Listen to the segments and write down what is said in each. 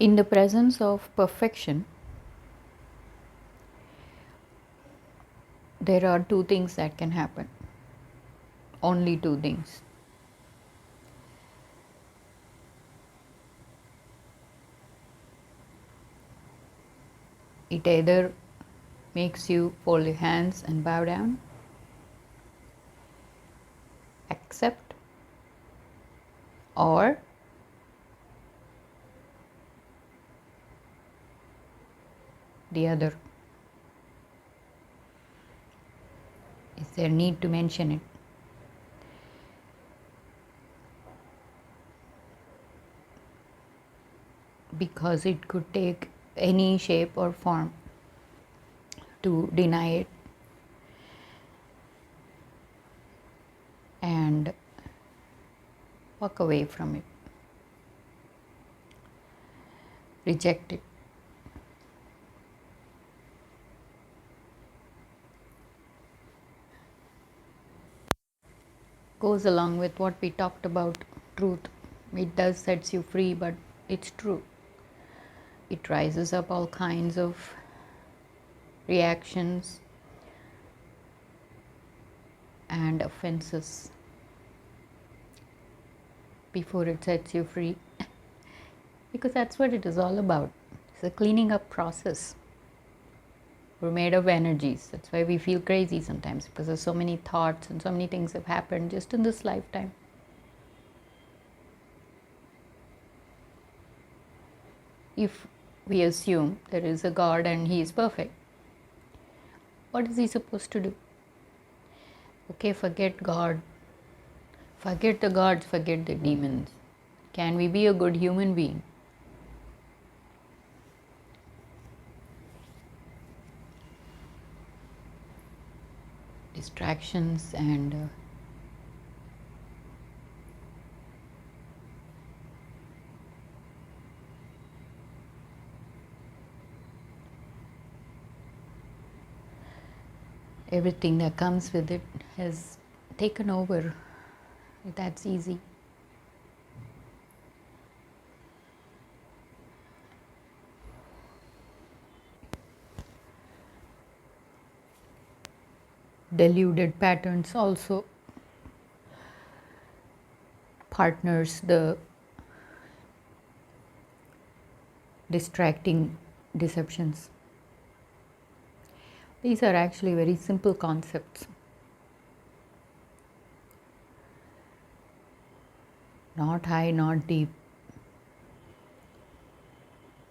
In the presence of perfection, there are two things that can happen. Only two things. It either makes you fold your hands and bow down, accept, or the other. Is there need to mention it? Because it could take any shape or form to deny it and walk away from it, reject it. Goes along with what we talked about truth. It does sets you free, but it's true. It rises up all kinds of reactions and offenses before it sets you free. Because that's what it is all about. It's a cleaning up process. We're made of energies. That's why we feel crazy sometimes, because there's so many thoughts and so many things have happened just in this lifetime. If we assume there is a God and He is perfect, what is He supposed to do? Okay, forget God. Forget the gods, forget the demons. Can we be a good human being? Distractions and everything that comes with it has taken over. That's easy. Deluded patterns also partners the distracting deceptions. These are actually very simple concepts. Not high, not deep.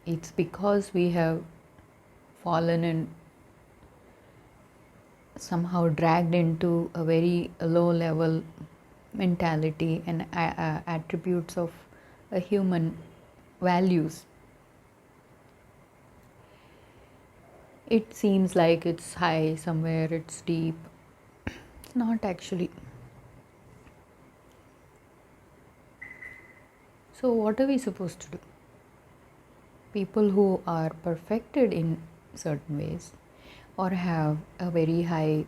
It's because we have fallen and somehow dragged into a very low level mentality and attributes of a human values. It seems like it's high somewhere, it's deep. It's not actually. So, what are we supposed to do? People who are perfected in certain ways or have a very high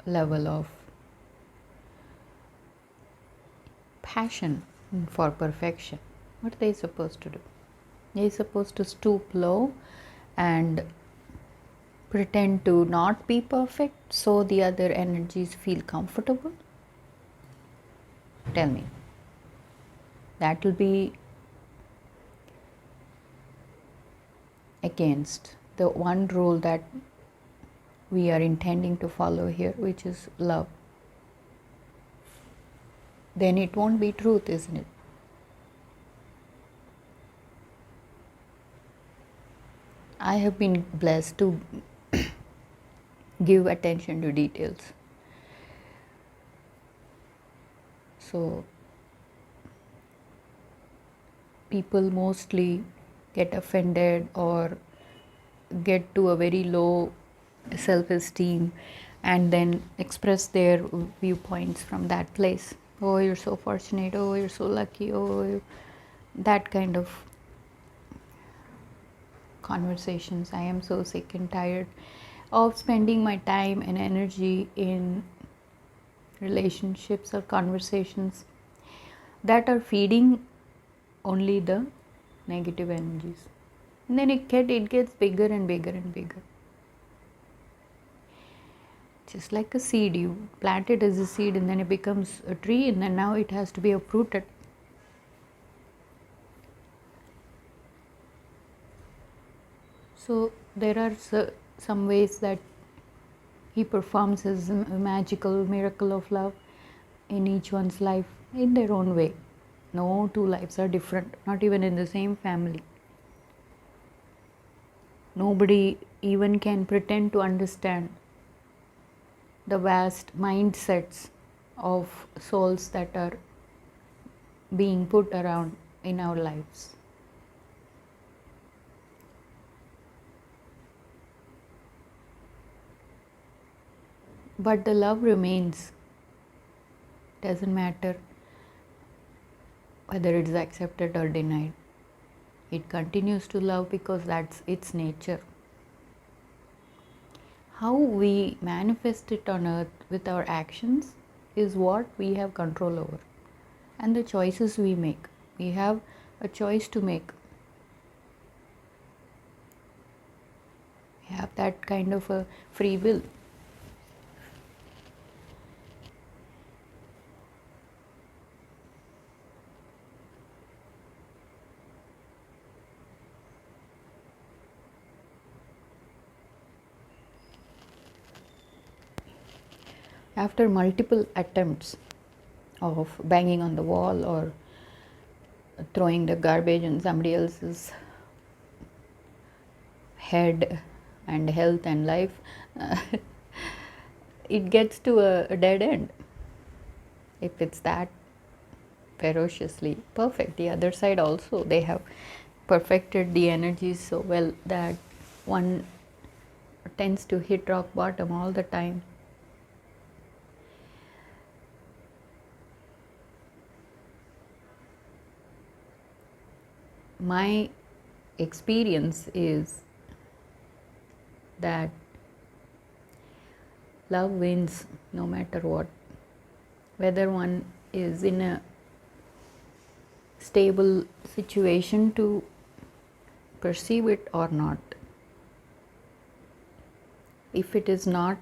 level of passion for perfection, what are they supposed to do? They're supposed to stoop low and pretend to not be perfect so the other energies feel comfortable? Tell me. That will be against the one rule that we are intending to follow here, which is love. Then it won't be truth, isn't it? I have been blessed to give attention to details. So, people mostly get offended or get to a very low self-esteem and then express their viewpoints from that place. Oh, you're so fortunate. Oh, you're so lucky. Oh, that kind of conversations. I am so sick and tired of spending my time and energy in relationships or conversations that are feeding only the negative energies. And then it gets bigger and bigger and bigger. Just like a seed, you plant it as a seed and then it becomes a tree, and then now it has to be uprooted. So there are some ways that he performs his magical miracle of love in each one's life in their own way. No two lives are different, not even in the same family. Nobody even can pretend to understand the vast mindsets of souls that are being put around in our lives. But the love remains. Doesn't matter whether it is accepted or denied. It continues to love because that's its nature. How we manifest it on earth with our actions is what we have control over, and the choices we make. We have a choice to make. We have that kind of a free will. After multiple attempts of banging on the wall or throwing the garbage in somebody else's head and health and life, it gets to a dead end. If it's that ferociously perfect, the other side also, they have perfected the energies so well that one tends to hit rock bottom all the time. My experience is that love wins no matter what. Whether one is in a stable situation to perceive it or not. If it is not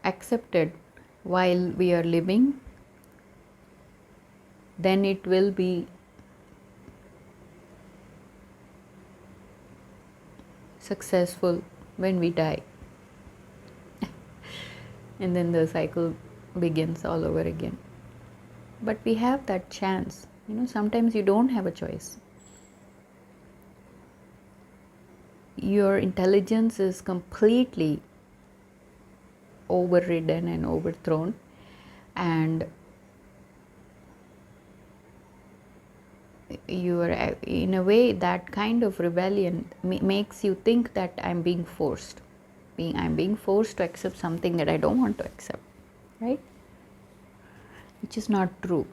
accepted while we are living, then it will be successful when we die. And then the cycle begins all over again. But we have that chance. Sometimes you don't have a choice. Your intelligence is completely overridden and overthrown, and you are, in a way, that kind of rebellion makes you think that I'm being forced. I'm being forced to accept something that I don't want to accept, right? Which is not true.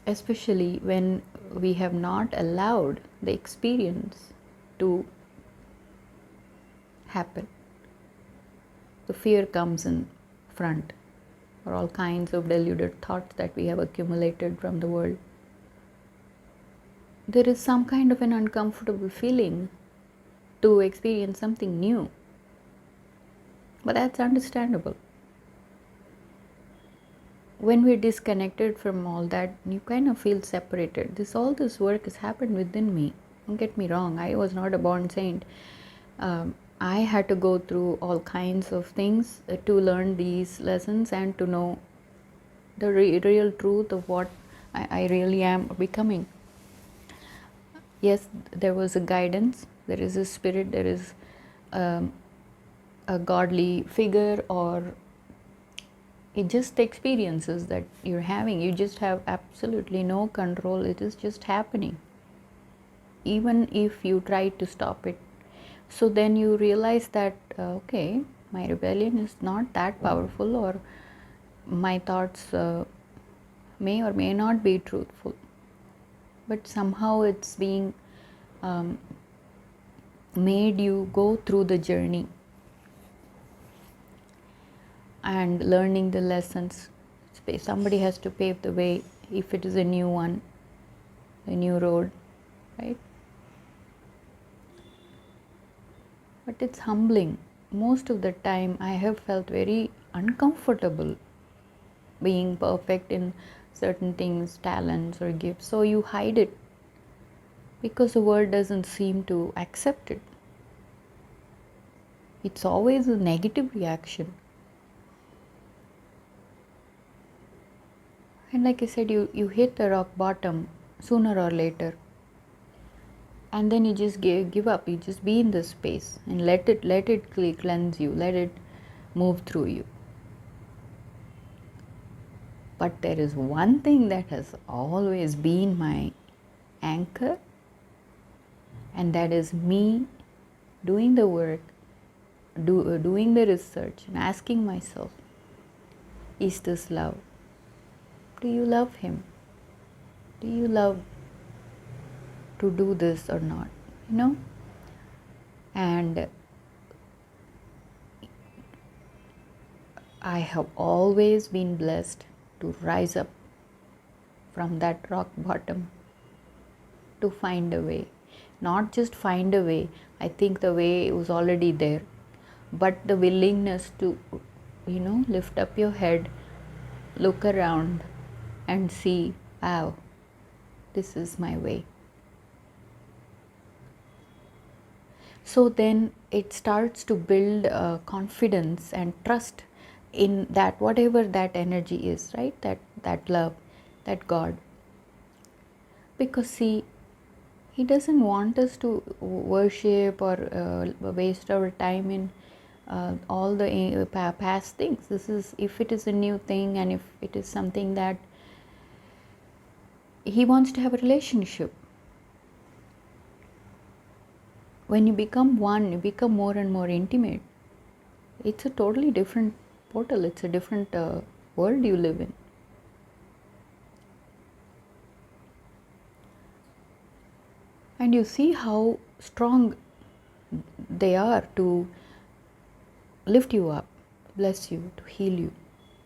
Especially when we have not allowed the experience to happen. The fear comes in front, or all kinds of deluded thoughts that we have accumulated from the world. There is some kind of an uncomfortable feeling to experience something new. But that's understandable. When we're disconnected from all that, you kind of feel separated. All this work has happened within me. Don't get me wrong, I was not a born saint. I had to go through all kinds of things to learn these lessons and to know the real truth of what I really am becoming. Yes, there was a guidance, there is a spirit, there is a godly figure, or it just experiences that you're having. You just have absolutely no control. It is just happening, even if you try to stop it. So then you realize that, okay, my rebellion is not that powerful, or my thoughts may or may not be truthful, but somehow it's being made you go through the journey and learning the lessons. It's space. Somebody has to pave the way if it is a new one, a new road, right? But it's humbling. Most of the time, I have felt very uncomfortable being perfect in certain things, talents, or gifts. So you hide it because the world doesn't seem to accept it. It's always a negative reaction. And like I said, you hit the rock bottom sooner or later. And then you just give up. You just be in this space and let it cleanse you, let it move through you. But there is one thing that has always been my anchor, and that is me doing the work, doing the research, and asking myself, is this love? Do you love him? Do you love to do this or not? You know? And I have always been blessed to rise up from that rock bottom, to find a way. Not just find a way, I think the way was already there, but the willingness to, lift up your head, look around, and see, wow, this is my way. So then it starts to build confidence and trust in that, whatever that energy is, right? That love, that God. Because see, He doesn't want us to worship or waste our time in all the past things. This is, if it is a new thing and if it is something that He wants to have a relationship. When you become one, you become more and more intimate. It's a totally different portal. It's a different world you live in. And you see how strong they are to lift you up, bless you, to heal you.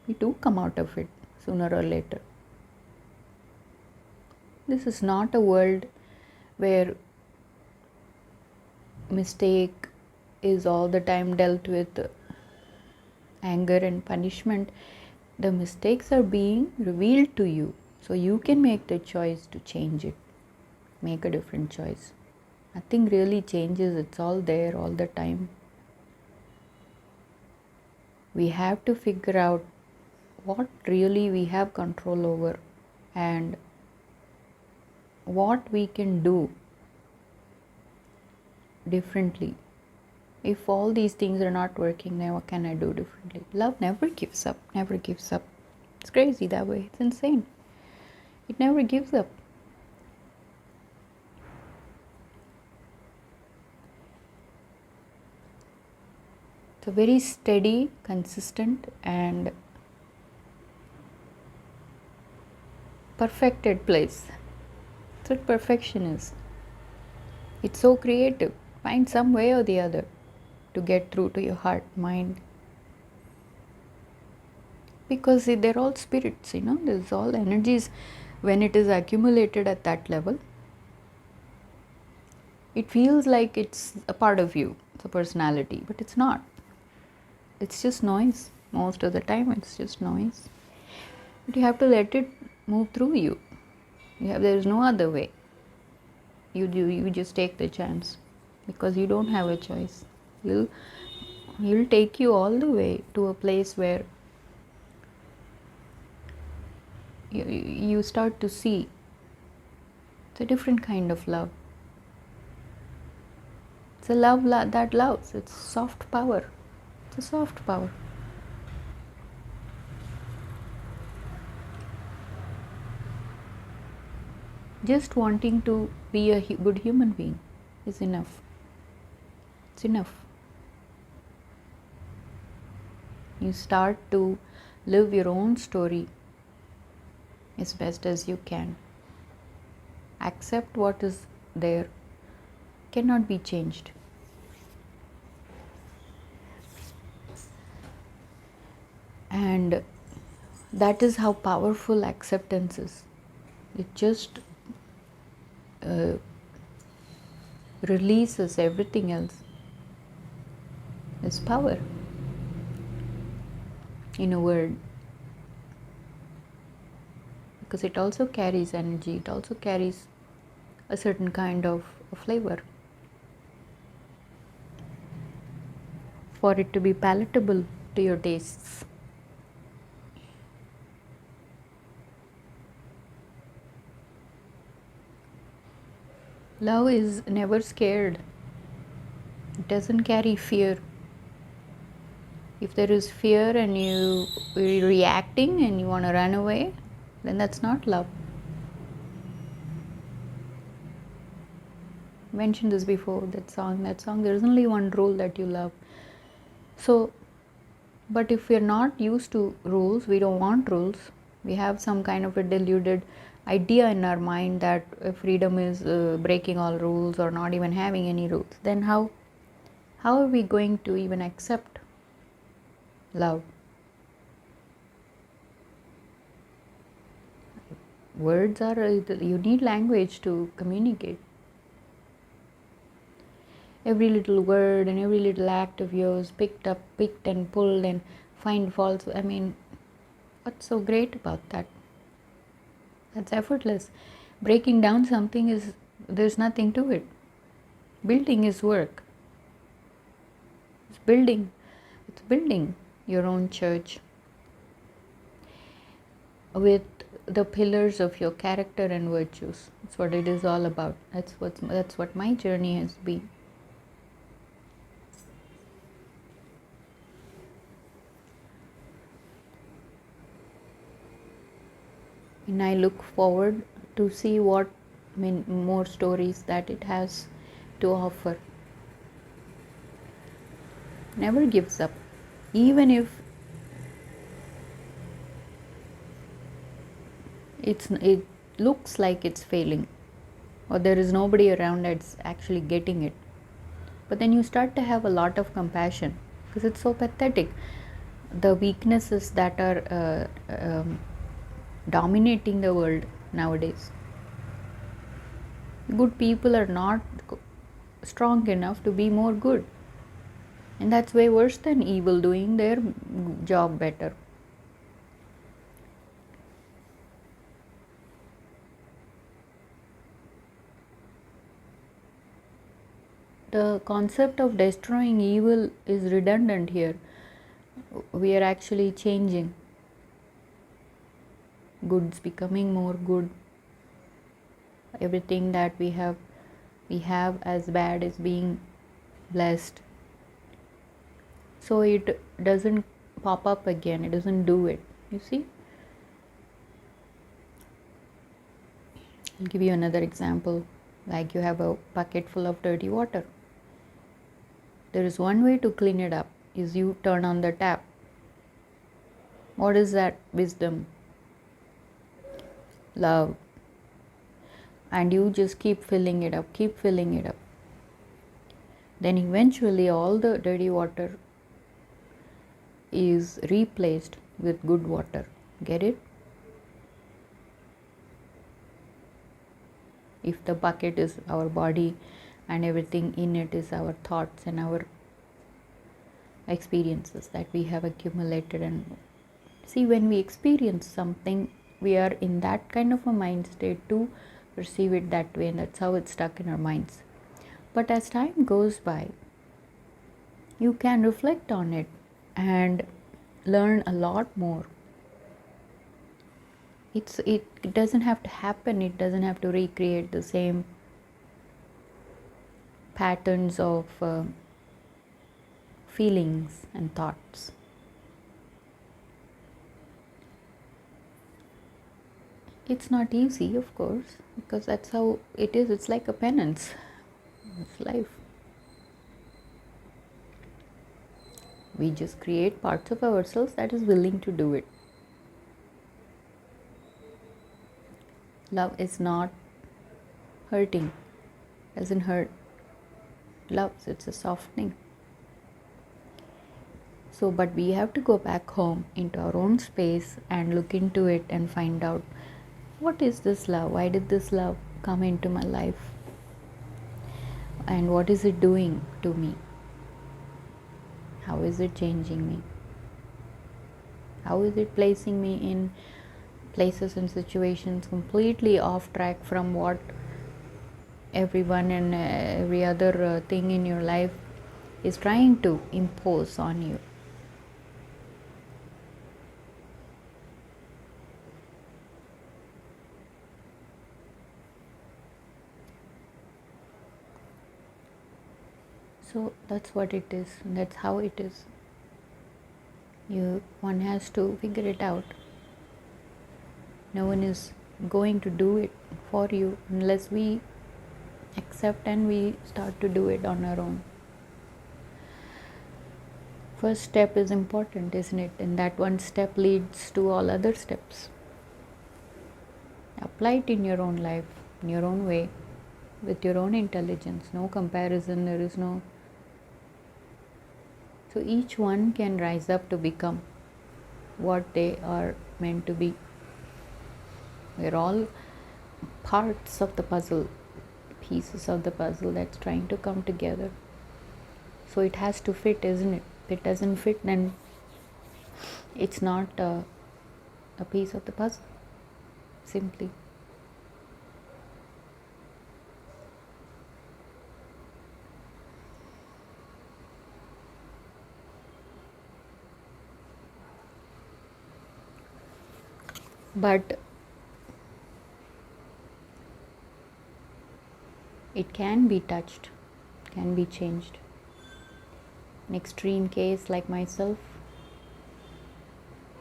You do come out of it sooner or later. This is not a world where mistake is all the time dealt with anger and punishment. The mistakes are being revealed to you, so you can make the choice to change it, make a different choice. Nothing really changes, it's all there all the time. We have to figure out what really we have control over and what we can do differently. If all these things are not working, then what can I do differently? Love never gives up, never gives up. It's crazy that way, it's insane. It never gives up. It's a very steady, consistent, and perfected place. That's what perfection is. It's so creative. Find some way or the other to get through to your heart, mind. Because they're all spirits, there's all energies. When it is accumulated at that level, it feels like it's a part of you, it's a personality, but it's not. It's just noise. Most of the time, it's just noise. But you have to let it move through you. There is no other way. You just take the chance, because you don't have a choice. He'll take you all the way to a place where you start to see it's a different kind of love. It's a love that loves. It's soft power. It's a soft power. Just wanting to be a good human being is enough. It's enough. You start to live your own story as best as you can. Accept what is there, cannot be changed. And That is how powerful acceptance is. It just uh, releases everything else. It's power in a word, because it also carries energy, it also carries a certain kind of flavor for it to be palatable to your tastes. Love is never scared, it doesn't carry fear. If there is fear and you are reacting and you want to run away, then that's not love. I mentioned this before, that song, there's only one rule that you love. So, but if we're not used to rules, we don't want rules, we have some kind of a deluded idea in our mind that freedom is breaking all rules or not even having any rules, then how are we going to even accept love? Words are, you need language to communicate. Every little word and every little act of yours picked and pulled and find faults. I mean, what's so great about that? That's effortless. Breaking down something is, there's nothing to it. Building is work. It's building your own church with the pillars of your character and virtues. That's what it is all about. That's what my journey has been. And I look forward to see what more stories that it has to offer. Never gives up, even if it looks like it's failing or there is nobody around that's actually getting it. But then you start to have a lot of compassion because it's so pathetic. The weaknesses that are dominating the world nowadays. Good people are not strong enough to be more good, and that's way worse than evil doing their job better. The concept of destroying evil is redundant here. We are actually changing. Good's becoming more good. Everything that we have as bad is being blessed. So it doesn't pop up again, it doesn't do it. You see? I'll give you another example. Like you have a bucket full of dirty water. There is one way to clean it up, is you turn on the tap. What is that wisdom? Love. And you just keep filling it up. Then eventually all the dirty water is replaced with good water. Get it? If the bucket is our body and everything in it is our thoughts and our experiences that we have accumulated, and see, when we experience something, we are in that kind of a mind state to perceive it that way, and that's how it's stuck in our minds. But as time goes by, you can reflect on it and learn a lot more. It doesn't have to happen, it doesn't have to recreate the same patterns of feelings and thoughts. It's not easy, of course, because that's how it is. It's like a penance. It's life. We just create parts of ourselves that is willing to do it. Love is not hurting, doesn't hurt. Love, it's a softening. So, but we have to go back home into our own space and look into it and find out, what is this love? Why did this love come into my life? And what is it doing to me? How is it changing me? How is it placing me in places and situations completely off track from what everyone and every other thing in your life is trying to impose on you? So that's what it is. That's how it is. One has to figure it out. No one is going to do it for you unless we accept and we start to do it on our own. First step is important, isn't it? And that one step leads to all other steps. Apply it in your own life, in your own way, with your own intelligence. No comparison, there is no. So each one can rise up to become what they are meant to be. We're all parts of the puzzle, pieces of the puzzle that's trying to come together. So it has to fit, isn't it? If it doesn't fit, then it's not a piece of the puzzle, simply. But it can be touched, can be changed. An extreme case like myself,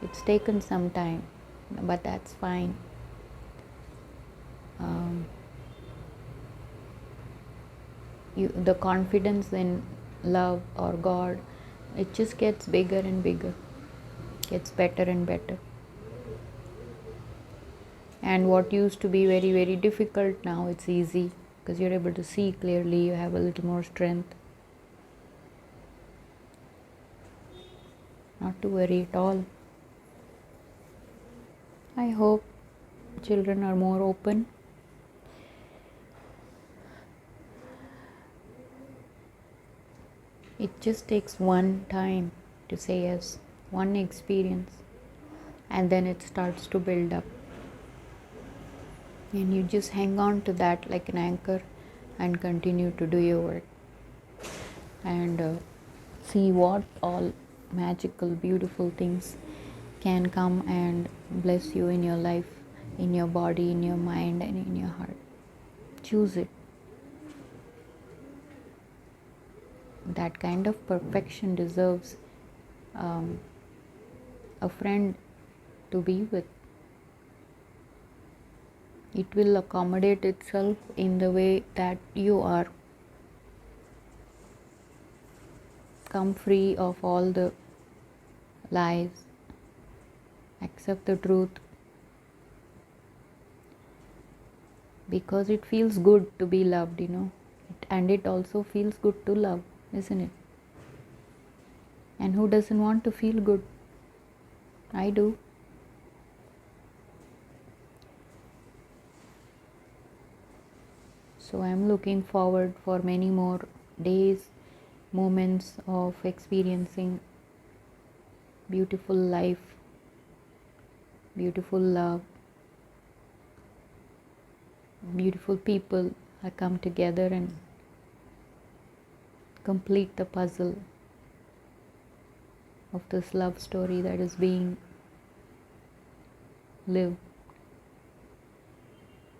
it's taken some time, but that's fine. The confidence in love or God, it just gets bigger and bigger, gets better and better. And what used to be very, very difficult, now it's easy because you're able to see clearly, you have a little more strength. Not to worry at all. I hope children are more open. It just takes one time to say yes, one experience, and then it starts to build up. And you just hang on to that like an anchor and continue to do your work. And see what all magical, beautiful things can come and bless you in your life, in your body, in your mind, and in your heart. Choose it. That kind of perfection deserves a friend to be with. It will accommodate itself in the way that you are. Come free of all the lies. Accept the truth. Because it feels good to be loved, and it also feels good to love, isn't it? And who doesn't want to feel good? I do. So I'm looking forward for many more days, moments of experiencing beautiful life, beautiful love, beautiful people come together and complete the puzzle of this love story that is being lived.